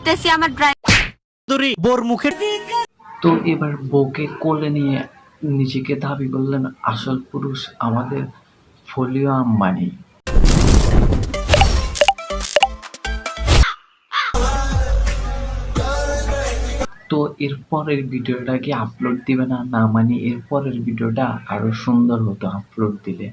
ভাবতেছি আমার বোর মুখের তো এবার বউকে কোলে নিয়ে নিজেকে দাবি করলেন আসল পুরুষ আমাদের ফলিও আম্বানি। তো এরপরের ভিডিওটা কি আপলোড দিবে না? না মানে এরপরের ভিডিওটা আরো সুন্দর হতো আপলোড দিলে।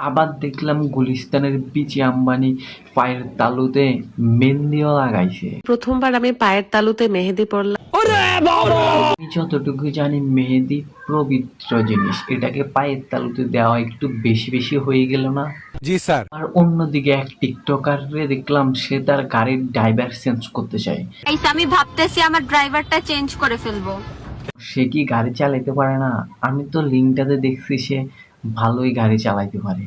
আবার দেখলাম গুলিস্তানের বিচি আম্বানি পায়ের তালুতে মেহেন্দিও লাগাইছে। প্রথমবার আমি পায়ের তালুতে মেহেদি পরলাম। আমি যতটুকু জানি মেহেদি পবিত্র জিনিস, এটাকে পায়ের তালুতে দেওয়া একটু বেশি বেশি হয়ে গেল না? জি স্যার। আর অন্যদিকে এক টিকটকারে দেখলাম সে তার গাড়ির ড্রাইভার চেঞ্জ করতে চায়। আমি ভাবতেছি আমার ড্রাইভারটা চেঞ্জ করে ফেলবো। সে কি গাড়ি চালাইতে পারে না? আমি তো লিঙ্কটাতে দেখছি সে ভালোই গাড়ি চালাইতে পারে।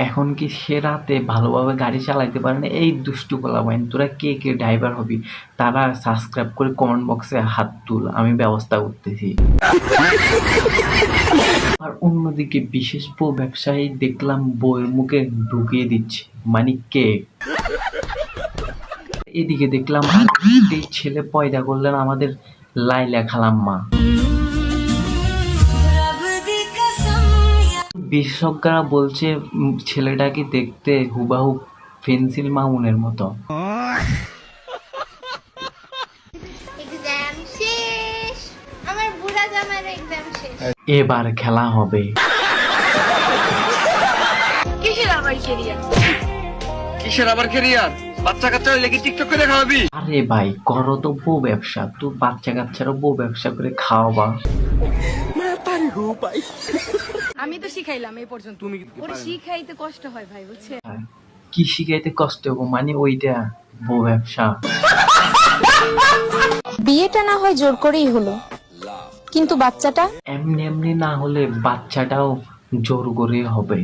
এখন কি সে রাতে ভালোভাবে গাড়ি চালাইতে পারে না? এই দুষ্টু পোলাপাইন তোরা কে কে ড্রাইভার হবি তারা সাবস্ক্রাইব করে কমেন্ট বক্সে হাত তুল, আমি ব্যবস্থা করতেছি। আর অন্যদিকে বিশেষ ব্যবসায়ী দেখলাম বইয়ের মুখে ঢুকিয়ে দিচ্ছে মানে কেক। এদিকে দেখলাম এই ছেলে পয়দা করলেন আমাদের লাইলা খালাম্মা। বিশেষজ্ঞরা বলছে ছেলেটাকে দেখতে হুবাহু পেন্সিল মামুনের মতো। এক্সাম শেষ, আমার বুড়া জামার এক্সাম শেষ। এবার খেলা হবে। কিসের আবার কেরিয়ার? কিসের আবার কেরিয়ার? বাচ্চা কাচ্চা হইলে কি টিকটক করে খাওয়াবি? আরে ভাই করো তো বউ ব্যবসা, তো বাচ্চা কাচ্চারও বউ ব্যবসা করে খাওয়াবা। আমি তো শিখাইলাম এই পর্যন্ত, ওরে শিখাইতে কষ্ট হয় ভাই, বুঝছে? কি শিখাইতে কষ্ট হবো মানে ওইটা বউ ব্যবসা। বিয়েটা না হয় জোর করেই হলো, কিন্তু বাচ্চাটা এমনি এমনি না হলে বাচ্চাটাও জোর করে হবে।